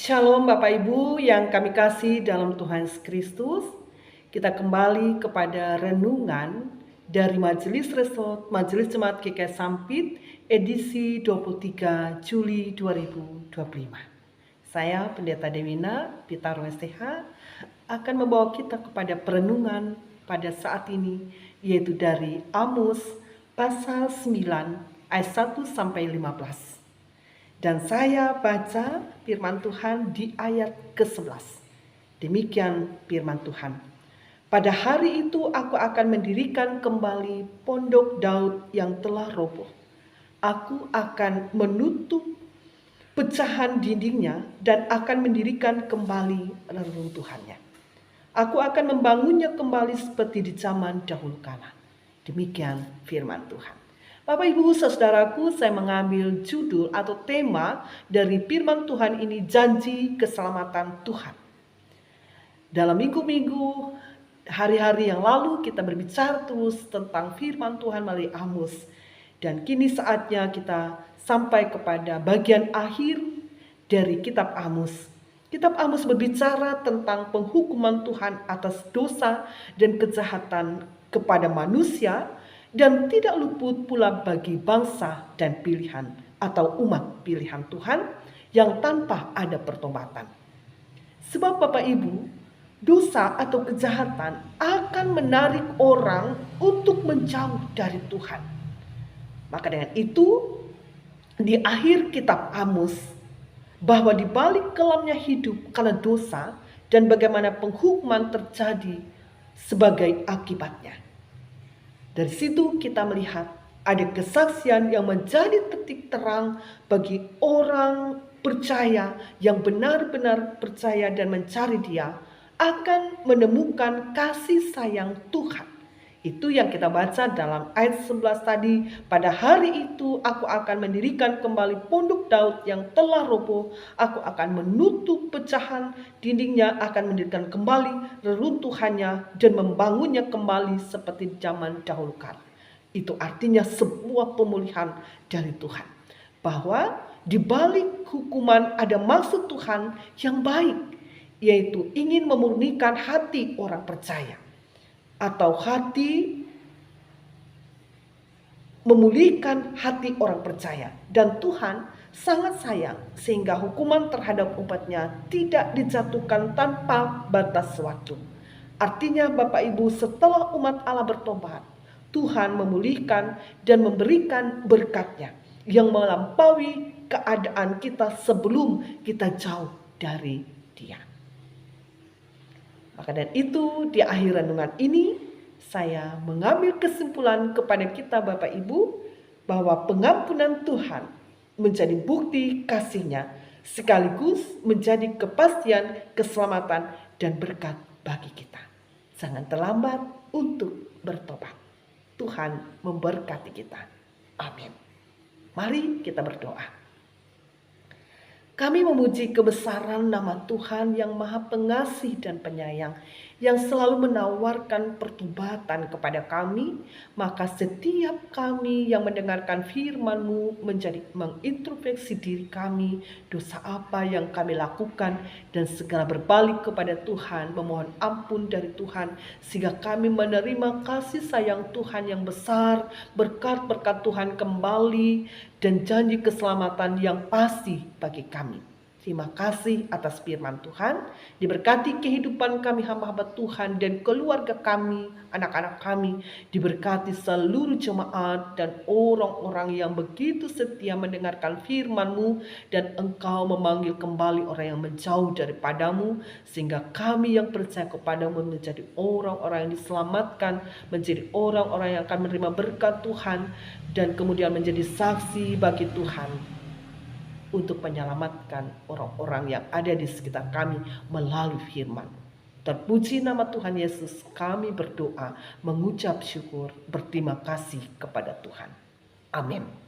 Shalom Bapak Ibu yang kami kasih dalam Tuhan Yesus Kristus. Kita kembali kepada renungan dari Majelis Resort Majelis Jemaat GKI Sampit edisi 23 Juli 2025. Saya Pendeta Dewina Pitaro STH akan membawa kita kepada perenungan pada saat ini, yaitu dari Amos pasal 9 ayat 1 sampai 15. Dan saya baca firman Tuhan di ayat ke-11. Demikian firman Tuhan. Pada hari itu aku akan mendirikan kembali pondok Daud yang telah roboh. Aku akan menutup pecahan dindingnya dan akan mendirikan kembali reruntuhannya. Aku akan membangunnya kembali seperti di zaman dahulu kala. Demikian firman Tuhan. Bapak Ibu Saudaraku, saya mengambil judul atau tema dari firman Tuhan ini, janji keselamatan Tuhan. Dalam minggu-minggu, hari-hari yang lalu kita berbicara terus tentang firman Tuhan melalui Amos. Dan kini saatnya kita sampai kepada bagian akhir dari kitab Amos. Kitab Amos berbicara tentang penghukuman Tuhan atas dosa dan kejahatan kepada manusia, dan tidak luput pula bagi bangsa dan pilihan atau umat pilihan Tuhan yang tanpa ada pertobatan. Sebab Bapak Ibu, dosa atau kejahatan akan menarik orang untuk menjauh dari Tuhan. Maka dengan itu, di akhir kitab Amos, bahwa di balik kelamnya hidup karena dosa dan bagaimana penghukuman terjadi sebagai akibatnya. Dari situ kita melihat ada kesaksian yang menjadi titik terang bagi orang percaya yang benar-benar percaya dan mencari Dia akan menemukan kasih sayang Tuhan. Itu yang kita baca dalam ayat 11 tadi. Pada hari itu aku akan mendirikan kembali pondok Daud yang telah roboh. Aku akan menutup pecahan dindingnya, akan mendirikan kembali reruntuhannya dan membangunnya kembali seperti zaman dahulu kala. Itu artinya sebuah pemulihan dari Tuhan. Bahwa di balik hukuman ada maksud Tuhan yang baik, yaitu ingin memurnikan hati orang percaya. Atau memulihkan hati orang percaya. Dan Tuhan sangat sayang sehingga hukuman terhadap umatnya tidak dijatuhkan tanpa batas waktu. Artinya Bapak Ibu, setelah umat Allah bertobat, Tuhan memulihkan dan memberikan berkat-Nya yang melampaui keadaan kita sebelum kita jauh dari Dia. Maka dari itu di akhir renungan ini saya mengambil kesimpulan kepada kita Bapak Ibu bahwa pengampunan Tuhan menjadi bukti kasih-Nya sekaligus menjadi kepastian keselamatan dan berkat bagi kita. Jangan terlambat untuk bertobat. Tuhan memberkati kita. Amin. Mari kita berdoa. Kami memuji kebesaran nama Tuhan yang Maha Pengasih dan Penyayang, yang selalu menawarkan pertobatan kepada kami. Maka setiap kami yang mendengarkan firman-Mu menjadi mengintrospeksi diri kami, dosa apa yang kami lakukan, dan segera berbalik kepada Tuhan, memohon ampun dari Tuhan, sehingga kami menerima kasih sayang Tuhan yang besar, berkat-berkat Tuhan kembali, dan janji keselamatan yang pasti bagi kami. Terima kasih atas firman Tuhan. Diberkati kehidupan kami hamba-hamba Tuhan dan keluarga kami, anak-anak kami. Diberkati seluruh jemaat dan orang-orang yang begitu setia mendengarkan firman-Mu, dan Engkau memanggil kembali orang yang menjauh daripadamu, sehingga kami yang percaya kepadamu menjadi orang-orang yang diselamatkan, menjadi orang-orang yang akan menerima berkat Tuhan, dan kemudian menjadi saksi bagi Tuhan untuk menyelamatkan orang-orang yang ada di sekitar kami melalui firman. Terpuji nama Tuhan Yesus, kami berdoa, mengucap syukur, berterima kasih kepada Tuhan. Amin.